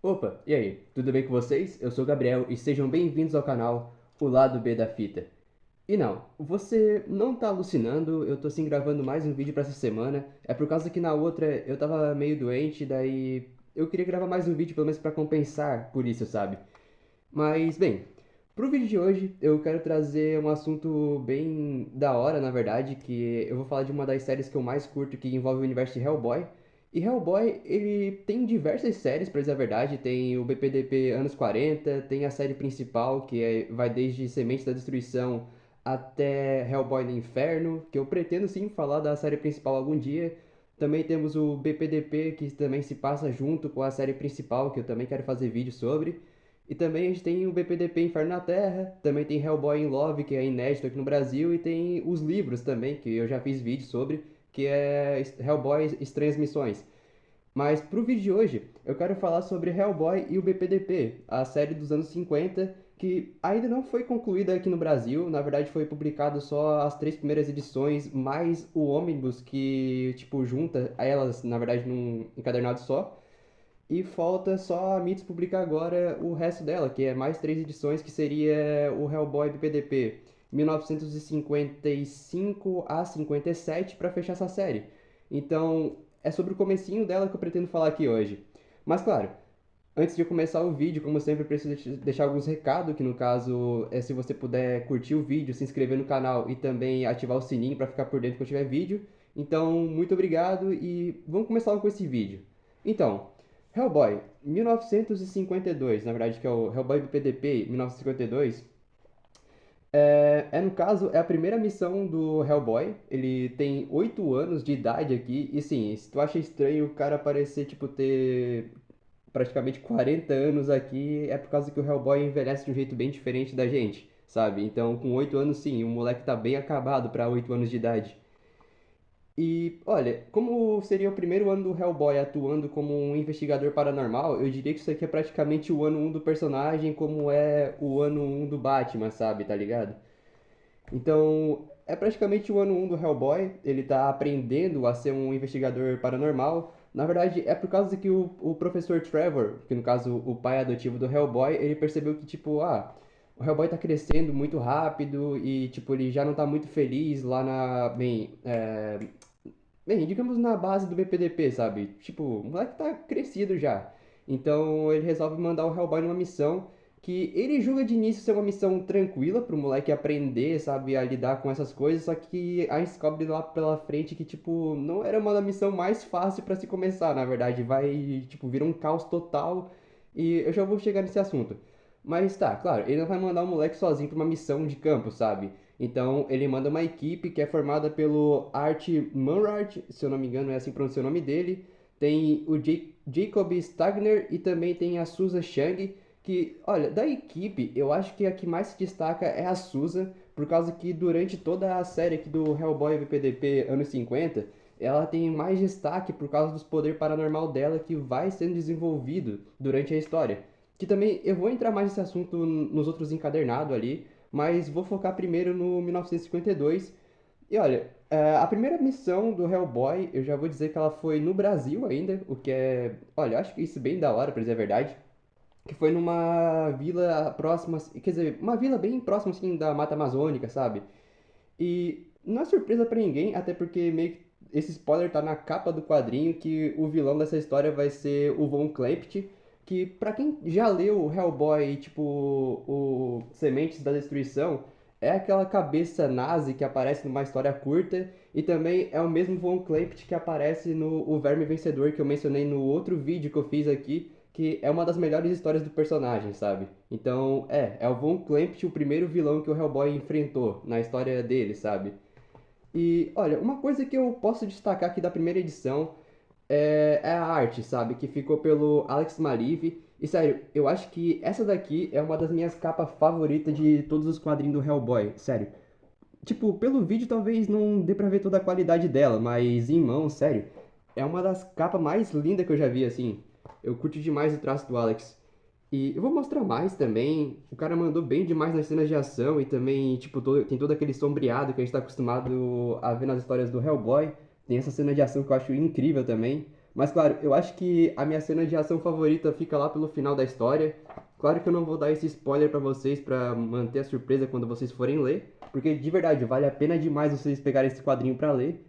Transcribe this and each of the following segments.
Opa, e aí? Tudo bem com vocês? Eu sou o Gabriel e sejam bem-vindos ao canal O Lado B da Fita. E não, você não tá alucinando, eu tô sim gravando mais um vídeo pra essa semana. É por causa que na outra eu tava meio doente, daí eu queria gravar mais um vídeo pelo menos pra compensar por isso, sabe? Mas, bem, pro vídeo de hoje eu quero trazer um assunto bem da hora, na verdade, que eu vou falar de uma das séries que eu mais curto que envolve o universo de Hellboy. E Hellboy, ele tem diversas séries, pra dizer a verdade, tem o BPDP anos 40, tem a série principal, vai desde Sementes da Destruição até Hellboy no Inferno, que eu pretendo sim falar da série principal algum dia. Também temos o BPDP, que também se passa junto com a série principal, que eu também quero fazer vídeo sobre. E também a gente tem o BPDP Inferno na Terra, também tem Hellboy in Love, que é inédito aqui no Brasil, e tem os livros também, que eu já fiz vídeo sobre, que é Hellboy Estranhas Missões. Mas pro vídeo de hoje, eu quero falar sobre Hellboy e o BPDP, a série dos anos 50, que ainda não foi concluída aqui no Brasil, na verdade foi publicado só as três primeiras edições, mais o ônibus que, tipo, junta elas, na verdade, num encadernado só. E falta só a Mitos publicar agora o resto dela, que é mais três edições, que seria o Hellboy BPDP 1955 a 57 para fechar essa série. Então, é sobre o comecinho dela que eu pretendo falar aqui hoje. Mas claro, antes de começar o vídeo, como sempre, eu preciso deixar alguns recados, que no caso é se você puder curtir o vídeo, se inscrever no canal e também ativar o sininho para ficar por dentro quando tiver vídeo. Então, muito obrigado e vamos começar com esse vídeo. Então, Hellboy 1952, na verdade que é o Hellboy BPDP 1952, no caso, é a primeira missão do Hellboy. Ele tem 8 anos de idade aqui. E sim, se tu acha estranho o cara parecer, tipo, ter praticamente 40 anos aqui, é por causa que o Hellboy envelhece de um jeito bem diferente da gente, sabe? Então, com 8 anos, sim, o moleque tá bem acabado pra 8 anos de idade. E, olha, como seria o primeiro ano do Hellboy atuando como um investigador paranormal, eu diria que isso aqui é praticamente o ano um do personagem, como é o ano um do Batman, sabe? Tá ligado? Então, é praticamente o ano um do Hellboy. Ele tá aprendendo a ser um investigador paranormal. Na verdade, é por causa que o professor Trevor, que no caso o pai adotivo do Hellboy, ele percebeu que, tipo, o Hellboy tá crescendo muito rápido e, tipo, ele já não tá muito feliz lá bem, digamos na base do BPDP, sabe? Tipo, o moleque tá crescido já. Então ele resolve mandar o Hellboy numa missão que ele julga de início ser uma missão tranquila pro moleque aprender, sabe, a lidar com essas coisas, só que a gente descobre lá pela frente que, tipo, não era uma missão mais fácil pra se começar, na verdade. Vai, tipo, vira um caos total e eu já vou chegar nesse assunto. Mas tá, claro, ele não vai mandar o moleque sozinho pra uma missão de campo, sabe? Então ele manda uma equipe que é formada pelo Art Munrad, se eu não me engano é assim que pronuncia o nome dele. Tem o Jacob Stagner e também tem a Susan Chang, que, olha, da equipe eu acho que a que mais se destaca é a Susan, por causa que durante toda a série aqui do Hellboy VPDP anos 50, ela tem mais destaque por causa dos poderes paranormal dela que vai sendo desenvolvido durante a história. Que também eu vou entrar mais nesse assunto nos outros encadernados ali, mas vou focar primeiro no 1952. E olha, a primeira missão do Hellboy, eu já vou dizer que ela foi no Brasil ainda, o que é, olha, eu acho que isso é bem da hora, pra dizer a verdade, que foi numa vila próxima, quer dizer, uma vila bem próxima assim da Mata Amazônica, sabe? E não é surpresa pra ninguém, até porque meio que esse spoiler tá na capa do quadrinho que o vilão dessa história vai ser o Von Clept, que pra quem já leu o Hellboy, tipo, o Sementes da Destruição, é aquela cabeça nazi que aparece numa história curta e também é o mesmo Von Clept que aparece no O Verme Vencedor que eu mencionei no outro vídeo que eu fiz aqui, que é uma das melhores histórias do personagem, sabe? Então, é o Von Clemt o primeiro vilão que o Hellboy enfrentou na história dele, sabe? E, olha, uma coisa que eu posso destacar aqui da primeira edição é a arte, sabe? Que ficou pelo Alex Maliv. E, sério, eu acho que essa daqui é uma das minhas capas favoritas de todos os quadrinhos do Hellboy, sério. Tipo, pelo vídeo talvez não dê pra ver toda a qualidade dela, mas em mão, sério, é uma das capas mais lindas que eu já vi, assim. Eu curto demais o traço do Alex. E eu vou mostrar mais também. O cara mandou bem demais nas cenas de ação e também, tipo, tem todo aquele sombreado que a gente tá acostumado a ver nas histórias do Hellboy. Tem essa cena de ação que eu acho incrível também. Mas claro, eu acho que a minha cena de ação favorita fica lá pelo final da história. Claro que eu não vou dar esse spoiler pra vocês pra manter a surpresa quando vocês forem ler, porque de verdade vale a pena demais vocês pegarem esse quadrinho pra ler.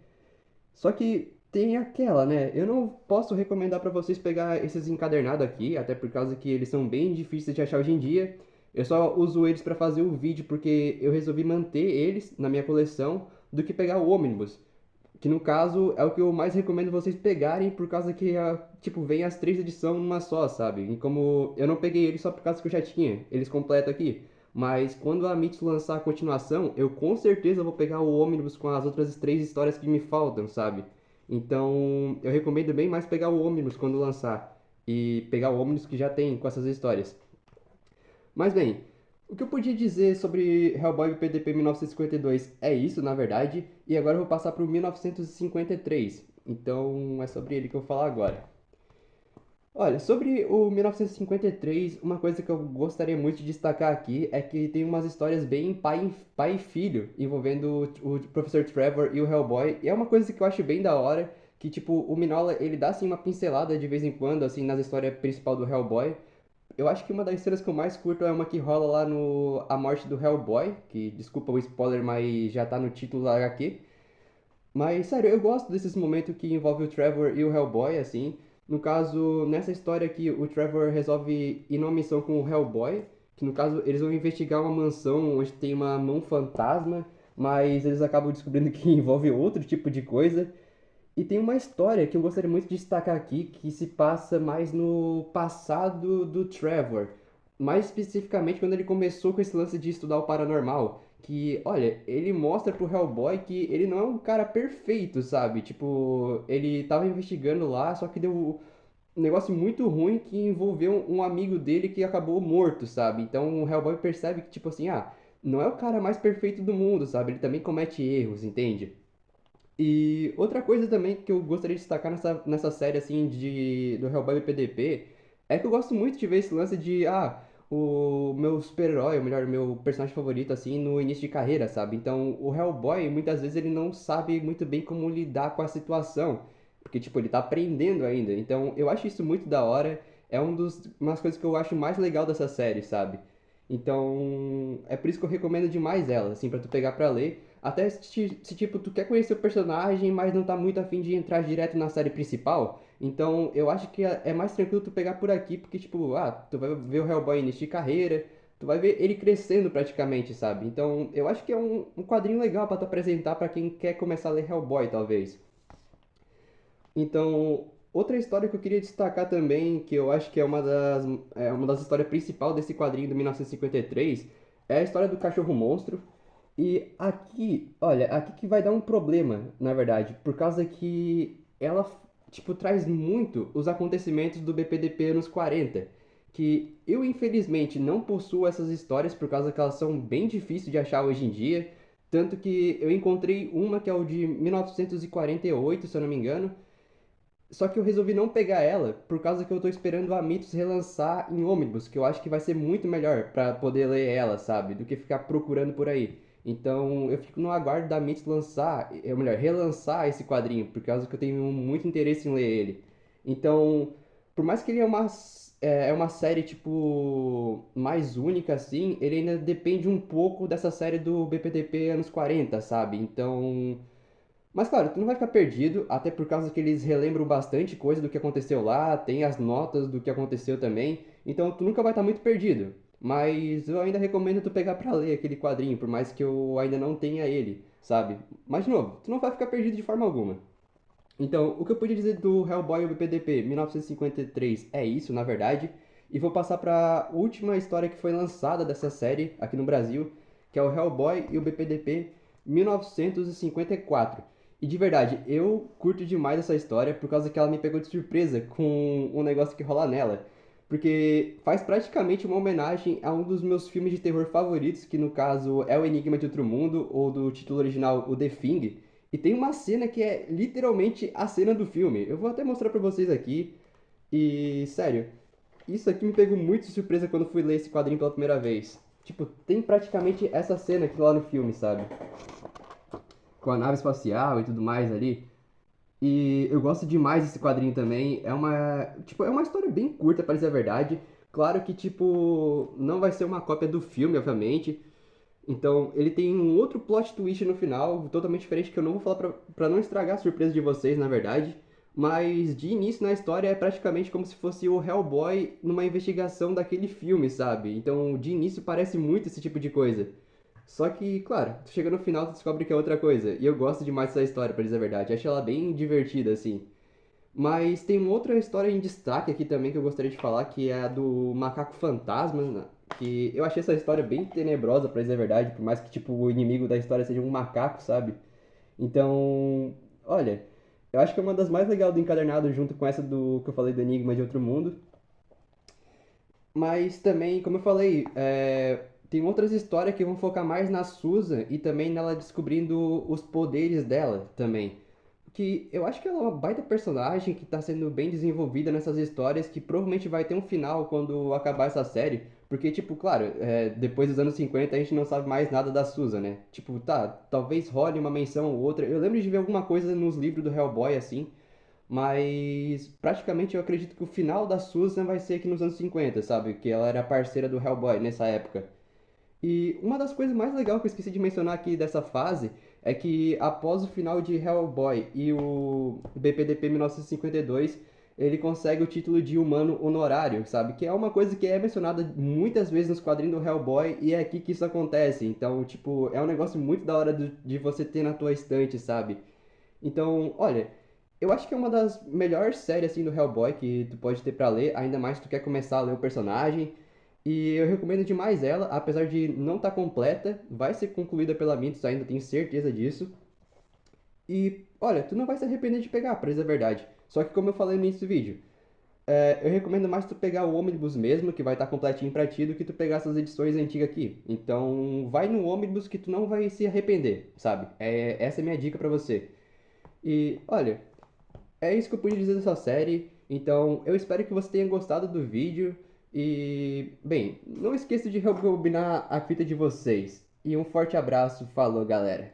Só que tem aquela, né? Eu não posso recomendar pra vocês pegar esses encadernados aqui, até por causa que eles são bem difíceis de achar hoje em dia. Eu só uso eles pra fazer o vídeo porque eu resolvi manter eles na minha coleção do que pegar o Omnibus. Que no caso é o que eu mais recomendo vocês pegarem, por causa que, tipo, vem as três edições numa só, sabe? E como eu não peguei eles só por causa que eu já tinha eles completos aqui. Mas quando a Mits lançar a continuação, eu com certeza vou pegar o Omnibus com as outras três histórias que me faltam, sabe? Então eu recomendo bem mais pegar o Omnibus quando lançar. E pegar o Omnibus que já tem com essas histórias. Mas bem, o que eu podia dizer sobre Hellboy PDP 1952 é isso, na verdade, e agora eu vou passar para o 1953. Então é sobre ele que eu vou falar agora. Olha, sobre o 1953, uma coisa que eu gostaria muito de destacar aqui é que tem umas histórias bem pai e filho envolvendo o Professor Trevor e o Hellboy, e é uma coisa que eu acho bem da hora, que tipo, o Mignola, ele dá assim uma pincelada de vez em quando assim nas histórias principal do Hellboy. Eu acho que uma das cenas que eu mais curto é uma que rola lá no A Morte do Hellboy, que desculpa o spoiler, mas já tá no título da HQ. Mas sério, eu gosto desses momentos que envolve o Trevor e o Hellboy, assim. No caso, nessa história aqui, o Trevor resolve ir numa missão com o Hellboy, que no caso eles vão investigar uma mansão onde tem uma mão fantasma, mas eles acabam descobrindo que envolve outro tipo de coisa. E tem uma história que eu gostaria muito de destacar aqui, que se passa mais no passado do Trevor. Mais especificamente quando ele começou com esse lance de estudar o paranormal. Que, olha, ele mostra pro Hellboy que ele não é um cara perfeito, sabe? Tipo, ele tava investigando lá, só que deu um negócio muito ruim que envolveu um amigo dele que acabou morto, sabe? Então o Hellboy percebe que, tipo assim, não é o cara mais perfeito do mundo, sabe? Ele também comete erros, entende? E outra coisa também que eu gostaria de destacar nessa série, assim, do Hellboy PDP, é que eu gosto muito de ver esse lance de, o meu super-herói, ou melhor, o meu personagem favorito, assim, no início de carreira, sabe? Então, o Hellboy, muitas vezes, ele não sabe muito bem como lidar com a situação, porque, tipo, ele tá aprendendo ainda. Então, eu acho isso muito da hora, é umas coisas que eu acho mais legal dessa série, sabe? Então, é por isso que eu recomendo demais ela, assim, pra tu pegar pra ler. Até se, tipo, tu quer conhecer o personagem, mas não tá muito afim de entrar direto na série principal. Então, eu acho que é mais tranquilo tu pegar por aqui, porque, tipo, tu vai ver o Hellboy início de carreira, tu vai ver ele crescendo praticamente, sabe? Então, eu acho que é um quadrinho legal pra tu apresentar pra quem quer começar a ler Hellboy, talvez. Então, outra história que eu queria destacar também, que eu acho que é uma das histórias principais desse quadrinho do 1953, é a história do cachorro monstro. E aqui, olha, aqui que vai dar um problema, na verdade, por causa que ela, tipo, traz muito os acontecimentos do BPDP anos 40, que eu infelizmente não possuo essas histórias por causa que elas são bem difíceis de achar hoje em dia, tanto que eu encontrei uma que é o de 1948, se eu não me engano, só que eu resolvi não pegar ela por causa que eu tô esperando a Mitos relançar em ônibus, que eu acho que vai ser muito melhor pra poder ler ela, sabe? Do que ficar procurando por aí. Então eu fico no aguardo da Mitos lançar, ou melhor, relançar esse quadrinho, por causa que eu tenho muito interesse em ler ele. Então, por mais que ele é uma série, tipo, mais única, assim, ele ainda depende um pouco dessa série do BPTP anos 40, sabe? Então. Mas claro, tu não vai ficar perdido, até por causa que eles relembram bastante coisa do que aconteceu lá, tem as notas do que aconteceu também, então tu nunca vai estar muito perdido. Mas eu ainda recomendo tu pegar pra ler aquele quadrinho, por mais que eu ainda não tenha ele, sabe? Mas de novo, tu não vai ficar perdido de forma alguma. Então, o que eu podia dizer do Hellboy e o BPDP 1953 é isso, na verdade, e vou passar para a última história que foi lançada dessa série aqui no Brasil, que é o Hellboy e o BPDP 1954. E de verdade, eu curto demais essa história por causa que ela me pegou de surpresa com um negócio que rola nela. Porque faz praticamente uma homenagem a um dos meus filmes de terror favoritos, que no caso é O Enigma de Outro Mundo, ou do título original O The Thing. E tem uma cena que é literalmente a cena do filme. Eu vou até mostrar pra vocês aqui. E, sério, isso aqui me pegou muito de surpresa quando fui ler esse quadrinho pela primeira vez. Tipo, tem praticamente essa cena aqui lá no filme, sabe? Com a nave espacial e tudo mais ali. E eu gosto demais desse quadrinho também. É uma história bem curta, para dizer a verdade. Claro que, tipo, não vai ser uma cópia do filme, obviamente. Então, ele tem um outro plot twist no final, totalmente diferente, que eu não vou falar pra não estragar a surpresa de vocês, na verdade. Mas, de início na história, é praticamente como se fosse o Hellboy numa investigação daquele filme, sabe? Então, de início, parece muito esse tipo de coisa. Só que, claro, tu chega no final e descobre que é outra coisa. E eu gosto demais dessa história, pra dizer a verdade. Acho ela bem divertida, assim. Mas tem uma outra história em destaque aqui também que eu gostaria de falar, que é a do Macaco Fantasma, né? Que eu achei essa história bem tenebrosa, pra dizer a verdade, por mais que, tipo, o inimigo da história seja um macaco, sabe? Então, olha, eu acho que é uma das mais legais do encadernado, junto com essa do que eu falei do Enigma de Outro Mundo. Mas também, como eu falei, tem outras histórias que vão focar mais na Susan e também nela descobrindo os poderes dela também. Que eu acho que ela é uma baita personagem que está sendo bem desenvolvida nessas histórias, que provavelmente vai ter um final quando acabar essa série. Porque, tipo, claro, depois dos anos 50 a gente não sabe mais nada da Susan, né? Tipo, tá, talvez role uma menção ou outra. Eu lembro de ver alguma coisa nos livros do Hellboy, assim, mas praticamente eu acredito que o final da Susan vai ser aqui nos anos 50, sabe? Que ela era parceira do Hellboy nessa época. E uma das coisas mais legais que eu esqueci de mencionar aqui dessa fase é que após o final de Hellboy e o BPDP 1952, ele consegue o título de humano honorário, sabe? Que é uma coisa que é mencionada muitas vezes nos quadrinhos do Hellboy e é aqui que isso acontece. Então, tipo, é um negócio muito da hora de você ter na tua estante, sabe? Então, olha, eu acho que é uma das melhores séries assim do Hellboy que tu pode ter pra ler, ainda mais se tu quer começar a ler o personagem. E eu recomendo demais ela, apesar de não estar completa, vai ser concluída pela Mitos, ainda tenho certeza disso. E olha, tu não vai se arrepender de pegar, pra dizer a verdade. Só que como eu falei no início do vídeo, eu recomendo mais tu pegar o Omnibus mesmo, que vai estar completinho pra ti, do que tu pegar essas edições antigas aqui. Então, vai no Omnibus que tu não vai se arrepender, sabe? Essa é a minha dica pra você. E olha, é isso que eu pude dizer dessa série. Então, eu espero que você tenha gostado do vídeo. E, bem, não esqueça de rebobinar a fita de vocês. E um forte abraço. Falou, galera.